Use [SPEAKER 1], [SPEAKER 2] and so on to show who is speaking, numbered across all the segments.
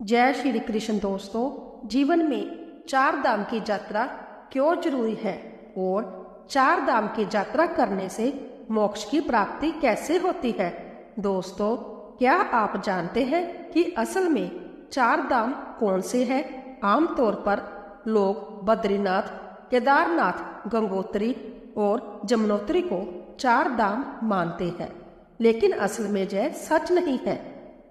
[SPEAKER 1] जय श्री कृष्ण दोस्तों। जीवन में चार धाम की यात्रा क्यों जरूरी है और चार धाम की यात्रा करने से मोक्ष की प्राप्ति कैसे होती है। दोस्तों, क्या आप जानते हैं कि असल में चार धाम कौन से हैं? आमतौर पर लोग बद्रीनाथ, केदारनाथ, गंगोत्री और जमुनोत्री को चार धाम मानते हैं, लेकिन असल में यह सच नहीं है।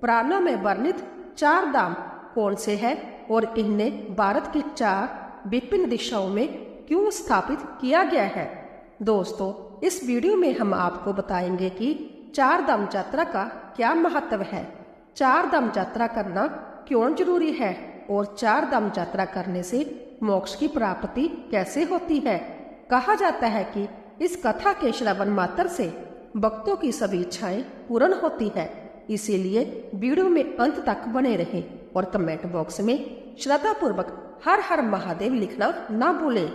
[SPEAKER 1] पुराणों में वर्णित चार धाम कौन से हैं और इन्हें भारत की चार विभिन्न दिशाओं में क्यों स्थापित किया गया है? दोस्तों, इस वीडियो में हम आपको बताएंगे कि चार धाम यात्रा का क्या महत्व है, चार धाम यात्रा करना क्यों जरूरी है और चार धाम यात्रा करने से मोक्ष की प्राप्ति कैसे होती है। कहा जाता है कि इस कथा के श्रवण मात्र से भक्तों की सभी इच्छाएं पूर्ण होती है, इसीलिए वीडियो में अंत तक बने रहें और कमेंट बॉक्स में श्रद्धा पूर्वक हर हर महादेव लिखना ना भूलें।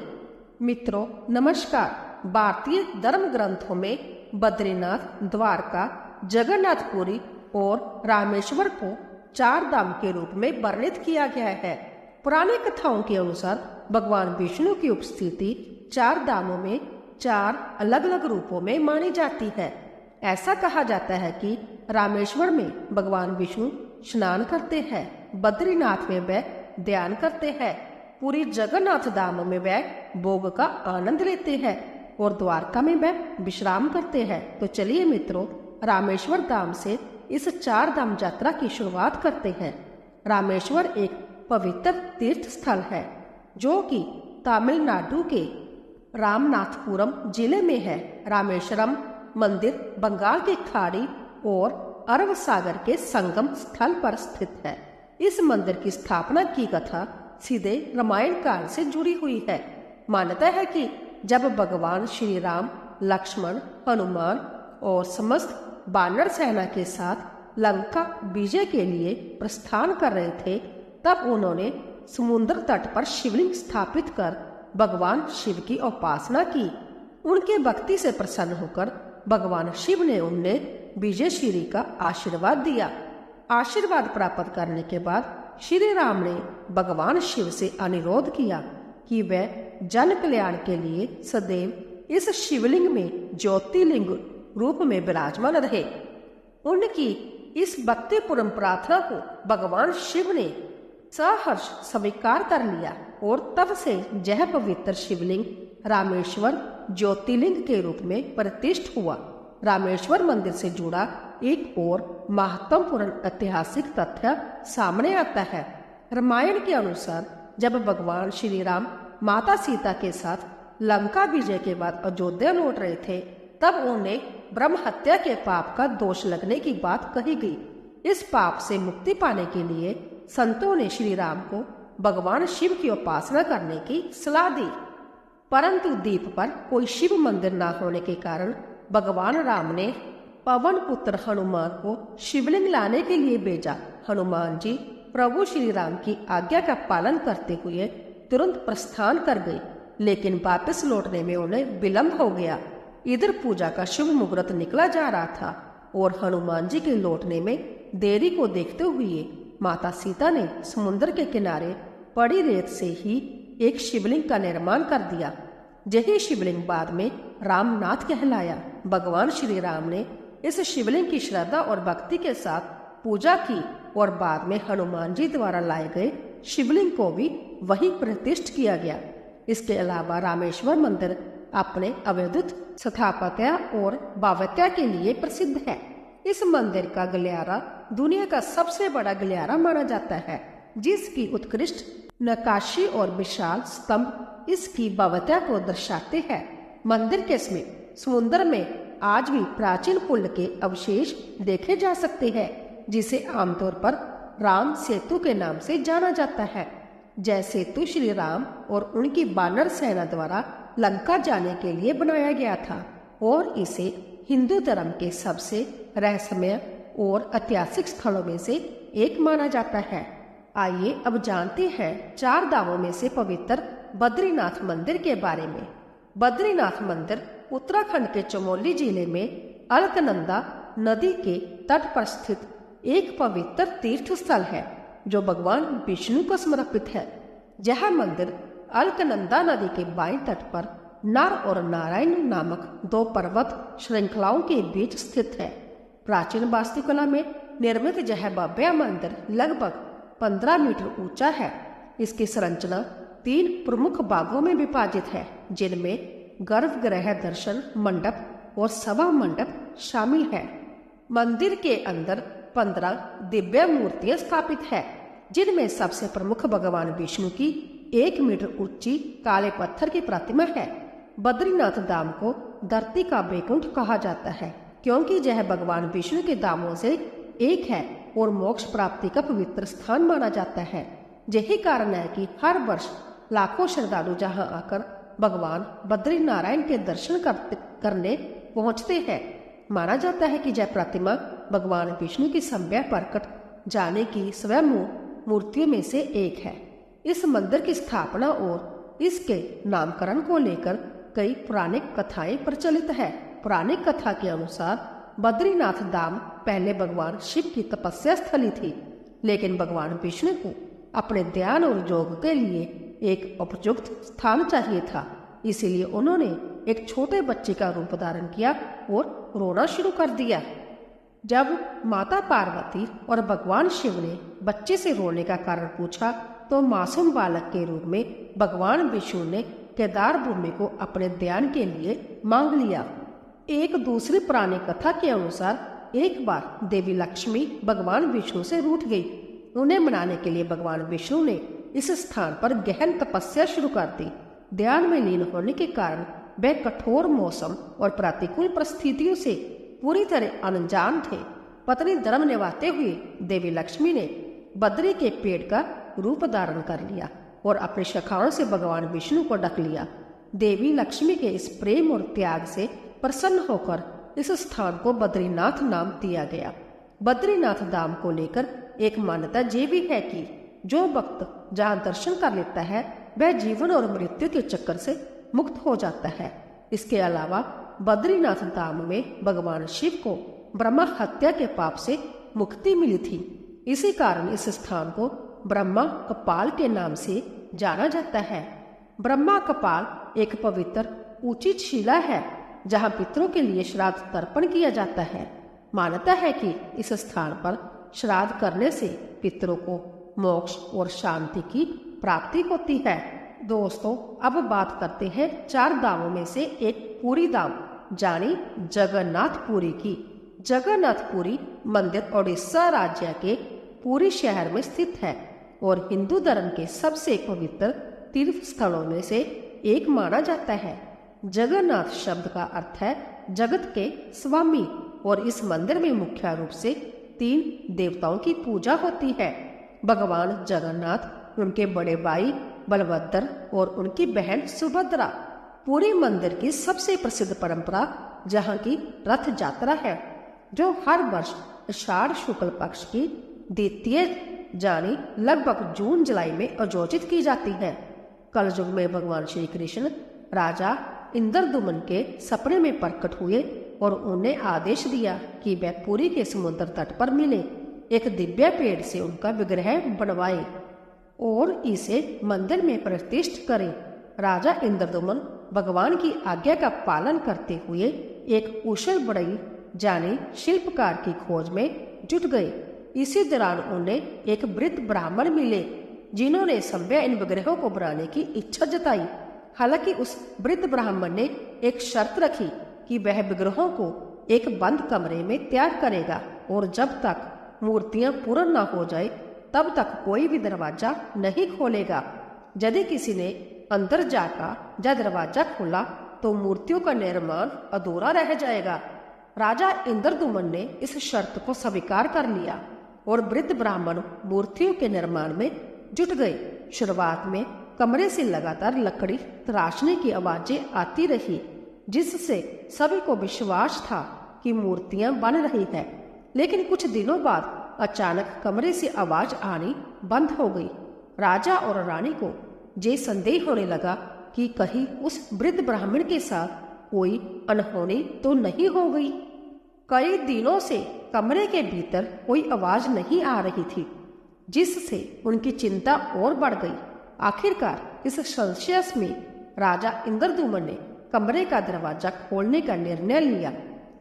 [SPEAKER 1] मित्रों नमस्कार। भारतीय धर्म ग्रंथों में बद्रीनाथ, द्वारका, जगन्नाथपुरी और रामेश्वर को चार धाम के रूप में वर्णित किया गया है। पुरानी कथाओं के अनुसार भगवान विष्णु की उपस्थिति चार धामों में चार अलग अलग रूपों में मानी जाती है। ऐसा कहा जाता है कि रामेश्वर में भगवान विष्णु स्नान करते हैं, बद्रीनाथ में वह ध्यान करते हैं, पूरी जगन्नाथ धाम में वह भोग का आनंद लेते हैं और द्वारका में वह विश्राम करते हैं। तो चलिए मित्रों, रामेश्वर धाम से इस चार धाम यात्रा की शुरुआत करते हैं। रामेश्वर एक पवित्र तीर्थ स्थल है जो कि तमिलनाडु के रामनाथपुरम जिले में है। रामेश्वरम मंदिर बंगाल की खाड़ी और अरब सागर के संगम स्थल पर स्थित है। इस मंदिर की स्थापना की कथा सीधे रामायण काल से जुड़ी हुई है। मान्यता है कि जब भगवान श्री राम, लक्ष्मण, हनुमान और समस्त वानर सेना के साथ लंका विजय के लिए प्रस्थान कर रहे थे, तब उन्होंने समुद्र तट पर शिवलिंग स्थापित कर भगवान शिव की उपासना की। उनके भक्ति से प्रसन्न होकर भगवान शिव ने उन्हें विजयश्री का आशीर्वाद दिया। आशीर्वाद प्राप्त करने के बाद श्री राम ने भगवान शिव से अनुरोध किया कि वह जन कल्याण के लिए सदैव इस शिवलिंग में ज्योतिर्लिंग रूप में विराजमान रहे। उनकी इस भक्तिपूर्ण प्रार्थना को भगवान शिव ने सहर्ष स्वीकार कर लिया और तब से यह पवित्र शिवलिंग रामेश्वर ज्योतिर्लिंग के रूप में प्रतिष्ठित हुआ। रामेश्वर मंदिर से जुड़ा एक और महत्वपूर्ण ऐतिहासिक तथ्य सामने आता है। रामायण के अनुसार जब भगवान श्री राम माता सीता के साथ लंका विजय के बाद अयोध्या लौट रहे थे, तब उन्हें ब्रह्म हत्या के पाप का दोष लगने की बात कही गई। इस पाप से मुक्ति पाने के लिए संतों ने श्री राम को भगवान शिव की उपासना करने की सलाह दी, परंतु द्वीप पर कोई शिव मंदिर न होने के कारण भगवान राम ने पवन पुत्र हनुमान को शिवलिंग लाने के लिए भेजा। हनुमान जी प्रभु श्री राम की आज्ञा का पालन करते हुए तुरंत प्रस्थान कर गए, लेकिन वापस लौटने में उन्हें विलंब हो गया। इधर पूजा का शुभ मुहूर्त निकला जा रहा था और हनुमान जी के लौटने में देरी को देखते हुए माता सीता ने समुद्र के किनारे पड़ी रेत से ही एक शिवलिंग का निर्माण कर दिया। यही शिवलिंग बाद में रामनाथ कहलाया। भगवान श्री राम ने इस शिवलिंग की श्रद्धा और भक्ति के साथ पूजा की और बाद में हनुमान जी द्वारा लाए गए शिवलिंग को भी वहीं प्रतिष्ठित किया गया। इसके अलावा रामेश्वर मंदिर अपने अद्भुत स्थापत्य और भव्यता के लिए प्रसिद्ध है। इस मंदिर का गलियारा दुनिया का सबसे बड़ा गलियारा माना जाता है, जिसकी उत्कृष्ट नक्काशी और विशाल स्तंभ इसकी भव्यता को दर्शाते हैं। मंदिर के समीप समुद्र में आज भी प्राचीन पुल के अवशेष देखे जा सकते हैं, जिसे आमतौर पर राम सेतु के नाम से जाना जाता है। यह सेतु श्री राम और उनकी वानर सेना द्वारा लंका जाने के लिए बनाया गया था और इसे हिंदू धर्म के सबसे रहस्यमय और ऐतिहासिक स्थलों में से एक माना जाता है। आइए अब जानते हैं चार धामों में से पवित्र बद्रीनाथ मंदिर के बारे में। बद्रीनाथ मंदिर उत्तराखंड के चमोली जिले में अलकनंदा नदी के तट पर स्थित एक पवित्र तीर्थ स्थल है। जो भगवान विष्णु को समर्पित है। यह मंदिर अलकनंदा नदी के बाएं तट पर नर और नारायण नामक दो पर्वत श्रृंखलाओं के बीच स्थित है। प्राचीन वास्तुकला में निर्मित यह भव्य मंदिर लगभग 15 मीटर ऊंचा है। इसकी संरचना 3 प्रमुख भागों में विभाजित है, जिनमें गर्भगृह, दर्शन मंडप और सभा मंडप शामिल है। मंदिर के अंदर 15 दिव्य मूर्तियां स्थापित है, जिनमें सबसे प्रमुख भगवान विष्णु की 1 मीटर ऊंची काले पत्थर की प्रतिमा है। बद्रीनाथ धाम को धरती का वैकुंठ कहा जाता है, क्योंकि यह भगवान विष्णु के धामों से एक है और मोक्ष प्राप्ति का पवित्र स्थान माना जाता है। यही कारण है कि हर वर्ष लाखों श्रद्धालु जहां आकर भगवान बद्री नारायण के दर्शन करने पहुंचते हैं। माना जाता है कि यह प्रतिमा भगवान विष्णु की सम्य प्रकट जाने की स्वयं मूर्तियों में से एक है। इस मंदिर की स्थापना और इसके नामकरण को लेकर कई पौराणिक कथाएं प्रचलित है। पौराणिक कथा के अनुसार बद्रीनाथ धाम पहले भगवान शिव की तपस्या स्थली थी, लेकिन भगवान विष्णु को अपने ध्यान और योग के लिए एक उपयुक्त स्थान चाहिए था। इसीलिए उन्होंने एक छोटे बच्चे का रूप धारण किया और रोना शुरू कर दिया। जब माता पार्वती और भगवान शिव ने बच्चे से रोने का कारण पूछा, तो मासूम बालक के रूप में भगवान विष्णु ने केदार भूमि को अपने ध्यान के लिए मांग लिया। एक दूसरी पुरानी कथा के अनुसार एक बार देवी लक्ष्मी भगवान विष्णु से रूठ गई। उन्हें मनाने के लिए भगवान विष्णु ने इस स्थान पर गहन तपस्या शुरू कर दी। ध्यान में लीन होने के कारण वे कठोर मौसम और प्रतिकूल परिस्थितियों से पूरी तरह अनजान थे। पत्नी धर्म निभाते हुए देवी लक्ष्मी ने बद्री के पेड़ का रूप धारण कर लिया और अपनी शाखाओं से भगवान विष्णु को ढक लिया। देवी लक्ष्मी के इस प्रेम और त्याग से प्रसन्न होकर इस स्थान को बद्रीनाथ नाम दिया गया। बद्रीनाथ धाम को लेकर एक मान्यता ये भी है कि जो भक्त जहाँ दर्शन कर लेता है वह जीवन और मृत्यु के चक्कर से मुक्त हो जाता है। इसके अलावा बद्रीनाथ धाम में भगवान शिव को ब्रह्मा हत्या के पाप से मुक्ति मिली थी। इसी कारण इस स्थान को ब्रह्मा कपाल के नाम से जाना जाता है। ब्रह्मा कपाल एक पवित्र ऊंची शिला है, जहां पितरों के लिए श्राद्ध तर्पण किया जाता है। मान्यता है कि इस स्थान पर श्राद्ध करने से पितरों को मोक्ष और शांति की प्राप्ति होती है। दोस्तों, अब बात करते हैं 4 धामों में से एक पुरी धाम जानी जगन्नाथपुरी की। जगन्नाथपुरी मंदिर ओडिशा राज्य के पुरी शहर में स्थित है और हिंदू धर्म के सबसे पवित्र तीर्थ स्थलों में से एक माना जाता है। जगन्नाथ शब्द का अर्थ है जगत के स्वामी और इस मंदिर में मुख्य रूप से 3 देवताओं की पूजा होती है। भगवान जगन्नाथ, उनके बड़े भाई बलभद्र और उनकी बहन सुभद्रा। पूरी मंदिर की सबसे प्रसिद्ध परंपरा जहाँ की रथ यात्रा है, जो हर वर्ष आषाढ़ शुक्ल पक्ष की द्वितीय जानी लगभग जून जुलाई में आयोजित की जाती है। कलयुग में भगवान श्री कृष्ण राजा इंद्रदुमन के सपने में प्रकट हुए और उन्हें आदेश दिया कि वे पुरी के समुद्र तट पर मिले एक दिव्य पेड़ से उनका विग्रह बनवाए और इसे मंदिर में प्रतिष्ठित करें। राजा इंद्रदुमन भगवान की आज्ञा का पालन करते हुए एक कुशल बढ़ई जाने शिल्पकार की खोज में जुट गए। इसी दौरान उन्हें एक वृद्ध ब्राह्मण मिले, जिन्होंने सभ्य इन विग्रहों को बनाने की इच्छा जताई। हालांकि उस वृद्ध ब्राह्मण ने एक शर्त रखी कि वह विग्रहों को एक बंद कमरे में तैयार करेगा और जब तक मूर्तियां पूर्ण न हो जाए तब तक कोई भी दरवाजा नहीं खोलेगा। यदि किसी ने अंदर जाकर दरवाजा खोला तो मूर्तियों का निर्माण अधूरा रह जाएगा। राजा इंद्रदुमन ने इस शर्त को स्वीकार कर लिया और वृद्ध ब्राह्मण मूर्तियों के निर्माण में जुट गए। शुरुआत में कमरे से लगातार लकड़ी तराशने की आवाजें आती रही, जिससे सभी को विश्वास था कि मूर्तियां बन रही है। लेकिन कुछ दिनों बाद अचानक कमरे से आवाज आनी बंद हो गई। राजा और रानी को ये संदेह होने लगा कि कहीं उस वृद्ध ब्राह्मण के साथ कोई अनहोनी तो नहीं हो गई। कई दिनों से कमरे के भीतर कोई आवाज नहीं आ रही थी। जिससे उनकी चिंता और बढ़ गई। आखिरकार इस संशय में राजा इंद्रद्युम्न ने कमरे का दरवाजा खोलने का निर्णय लिया।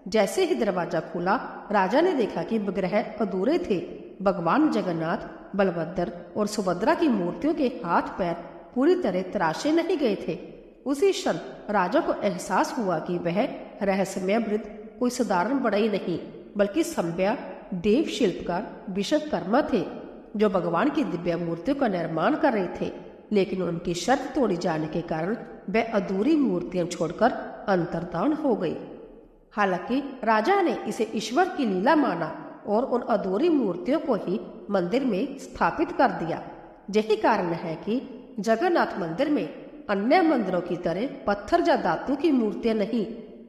[SPEAKER 1] जैसे ही दरवाजा खुला, राजा ने देखा कि विग्रह अधूरे थे। भगवान जगन्नाथ, बलभद्र और सुभद्रा की मूर्तियों के हाथ पैर पूरी तरह तराशे नहीं गए थे। उसी क्षण राजा को एहसास हुआ कि वह रहस्यमय वृद्ध कोई साधारण बढ़ई नहीं, बल्कि सम्भ्य देव शिल्पकार विश्वकर्मा थे, जो भगवान की दिव्य मूर्तियों का निर्माण कर रहे थे। लेकिन उनकी शर्त तोड़ी जाने के कारण वह अधूरी मूर्तियां छोड़कर अंतर्धान हो गई। हालांकि राजा ने इसे ईश्वर की लीला माना और उन अधूरी मूर्तियों को ही मंदिर में स्थापित कर दिया। यही कारण है कि जगन्नाथ मंदिर में अन्य मंदिरों की तरह पत्थर या धातु की मूर्तियां नहीं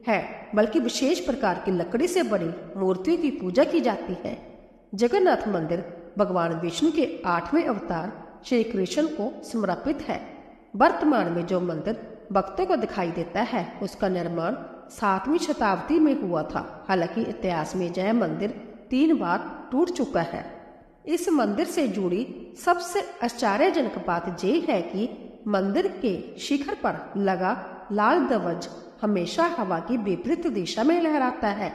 [SPEAKER 1] है, बल्कि विशेष प्रकार की लकड़ी से बनी मूर्तियों की पूजा की जाती है। जगन्नाथ मंदिर भगवान विष्णु के 8वें अवतार श्री कृष्ण को समर्पित है। वर्तमान में जो मंदिर भक्तों को दिखाई देता है, उसका निर्माण 7वीं शताब्दी में हुआ था। हालांकि इतिहास में यह मंदिर 3 बार टूट चुका है। इस मंदिर से जुड़ी सबसे आश्चर्यजनक बात यह है कि मंदिर के शिखर पर लगा लाल ध्वज हमेशा हवा की विपरीत दिशा में लहराता है।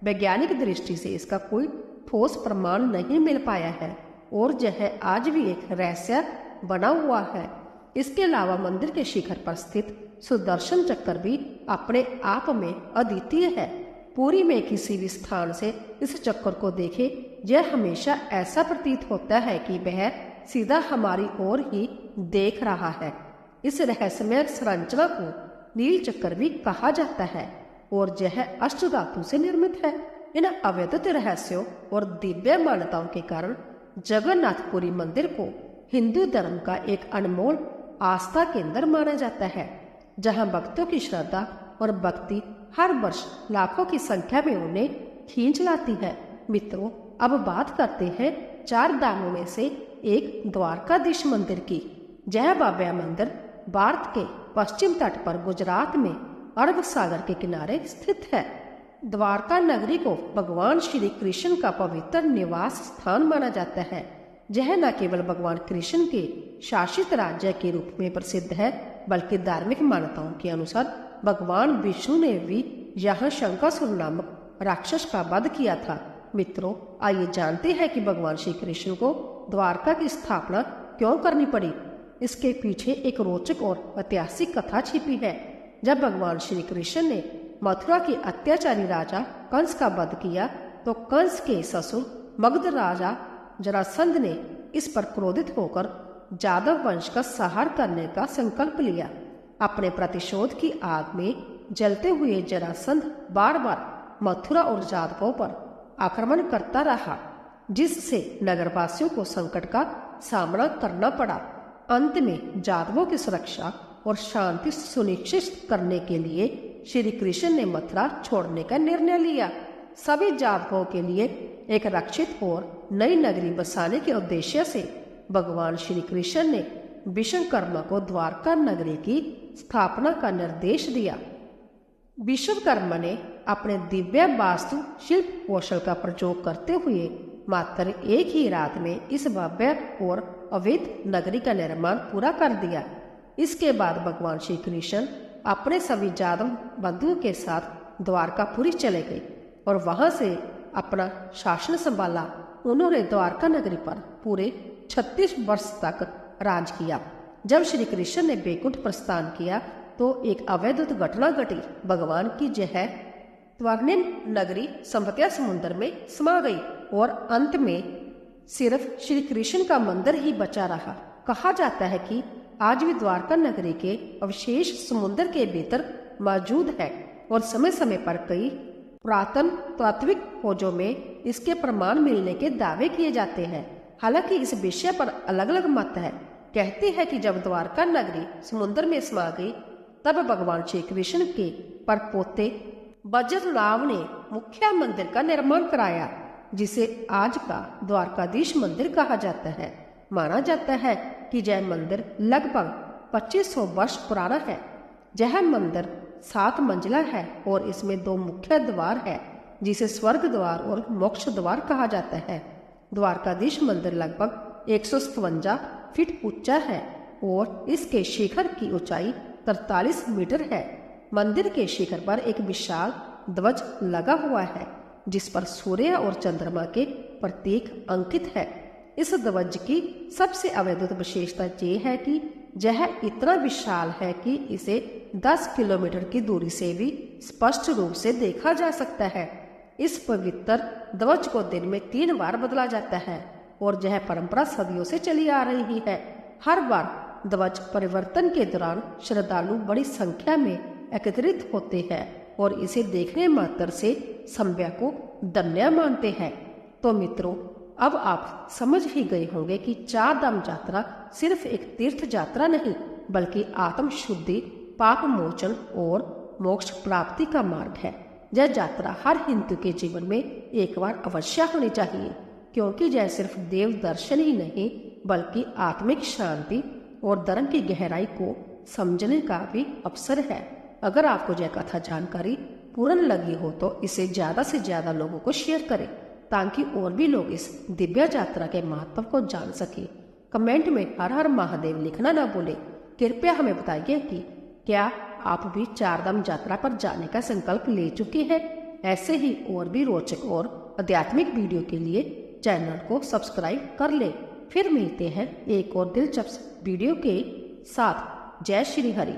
[SPEAKER 1] वैज्ञानिक दृष्टि से इसका कोई ठोस प्रमाण नहीं मिल पाया है और यह आज भी एक रहस्य बना हुआ है। इसके अलावा मंदिर के शिखर पर स्थित सुदर्शन चक्र भी अपने आप में अद्वितीय है। पुरी में किसी भी स्थान से इस चक्र को देखे, यह हमेशा ऐसा प्रतीत होता है कि वह सीधा हमारी ओर ही देख रहा है। इस रहस्यमय संरचना को नील चक्र भी कहा जाता है और यह अष्ट धातु से निर्मित है। इन अवैध रहस्यों और दिव्य मान्यताओं के कारण जगन्नाथपुरी मंदिर को हिंदू धर्म का एक अनमोल आस्था केंद्र माना जाता है, जहां भक्तों की श्रद्धा और भक्ति हर वर्ष लाखों की संख्या में उन्हें खींच लाती है। मित्रों, अब बात करते हैं 4 धामों में से एक द्वारकाधीश मंदिर की। यह भव्य मंदिर भारत के पश्चिम तट पर गुजरात में अरब सागर के किनारे स्थित है। द्वारका नगरी को भगवान श्री कृष्ण का पवित्र निवास स्थान माना जाता है। यह न केवल भगवान कृष्ण के शासित राज्य के रूप में प्रसिद्ध है, बल्कि धार्मिक मान्यताओं के अनुसार भगवान विष्णु ने भी यहाँ शंकासुर नामक राक्षस का वध किया था। मित्रों, आइए जानते हैं कि भगवान श्री कृष्ण को द्वारका की स्थापना क्यों करनी पड़ी। इसके पीछे एक रोचक और ऐतिहासिक कथा छिपी है। जब भगवान श्री कृष्ण ने मथुरा के अत्याचारी राजा कंस का वध किया, तो कंस के ससुर मगध राजा जरासंध ने इस पर क्रोधित होकर जादव वंश का संहार करने का संकल्प लिया। अपने प्रतिशोध की आग में जलते हुए जरासंध बार बार मथुरा और जादवों पर आक्रमण करता रहा, जिससे नगरवासियों को संकट का सामना करना पड़ा। अंत में जादवों की सुरक्षा और शांति सुनिश्चित करने के लिए श्री कृष्ण ने मथुरा छोड़ने का निर्णय लिया। सभी जातकों के लिए एक रक्षित और नई नगरी बसाने के उद्देश्य से भगवान श्री कृष्ण ने विश्वकर्मा को द्वारका नगरी की स्थापना का निर्देश दिया। विश्वकर्मा ने अपने दिव्य वास्तु शिल्प कौशल का प्रयोग करते हुए मात्र एक ही रात में इस भव्य और अवैध नगरी का निर्माण पूरा कर दिया। इसके बाद भगवान श्री कृष्ण अपने सभी जादव बंधुओं के साथ द्वारकापुरी चले गए और वहां से अपना शासन संभाला। उन्होंने द्वारका नगरी पर पूरे 36 वर्ष तक राज किया। जब श्री कृष्ण ने बैकुंठ प्रस्थान किया तो एक अवैध घटना घटी। भगवान की यह स्वर्णिम नगरी संभवतः समुद्र में समा गई और अंत में सिर्फ श्री कृष्ण का मंदिर ही बचा रहा। कहा जाता है कि आज भी द्वारका नगरी के अवशेष समुद्र के भीतर मौजूद है और समय समय पर कई पुरातन तात्विक खोजों में इसके प्रमाण मिलने के दावे किए जाते हैं। हालांकि इस विषय पर अलग अलग मत है। कहते हैं कि जब द्वारका नगरी समुद्र में समा गई, तब भगवान श्री कृष्ण के परपोते वज्रराव ने मुख्य मंदिर का निर्माण कराया, जिसे आज का द्वारकाधीश मंदिर कहा जाता है। माना जाता है कि यह मंदिर लगभग 2500 वर्ष पुराना है। यह मंदिर 7 मंजिला है और इसमें 2 मुख्य द्वार है, जिसे स्वर्ग द्वार और मोक्ष द्वार कहा जाता है। द्वारकाधीश मंदिर लगभग 157 फीट ऊंचा है और इसके शिखर की ऊंचाई 43 मीटर है। मंदिर के शिखर पर एक विशाल ध्वज लगा हुआ है जिस पर सूर्य और चंद्रमा के प्रतीक अंकित है। इस ध्वज की सबसे अद्भुत विशेषता ये है कि यह इतना विशाल है कि इसे 10 किलोमीटर की दूरी से भी स्पष्ट रूप से देखा जा सकता है। इस पवित्र ध्वज को दिन में 3 बार बदला जाता है और यह परंपरा सदियों से चली आ रही है। हर बार ध्वज परिवर्तन के दौरान श्रद्धालु बड़ी संख्या में एकत्रित होते हैं और इसे देखने मात्र से समय को धन्य मानते हैं। तो मित्रों, अब आप समझ ही गए होंगे कि 4 धाम यात्रा सिर्फ एक तीर्थ यात्रा नहीं बल्कि आत्म शुद्धि, पाप मोचन और मोक्ष प्राप्ति का मार्ग है। यह यात्रा हर हिंदू के जीवन में एक बार अवश्य होनी चाहिए, क्योंकि यह सिर्फ देव दर्शन ही नहीं बल्कि आत्मिक शांति और धर्म की गहराई को समझने का भी अवसर है। अगर आपको यह कथा जानकारी पूर्ण लगी हो तो इसे ज्यादा से ज्यादा लोगों को शेयर करें ताकि और भी लोग इस दिव्य यात्रा के महत्व को जान सके। कमेंट में हर हर महादेव लिखना ना भूलें। कृपया हमें बताइए कि क्या आप भी 4 धाम यात्रा पर जाने का संकल्प ले चुके हैं। ऐसे ही और भी रोचक और आध्यात्मिक वीडियो के लिए चैनल को सब्सक्राइब कर ले। फिर मिलते हैं एक और दिलचस्प वीडियो के साथ। जय श्री हरि।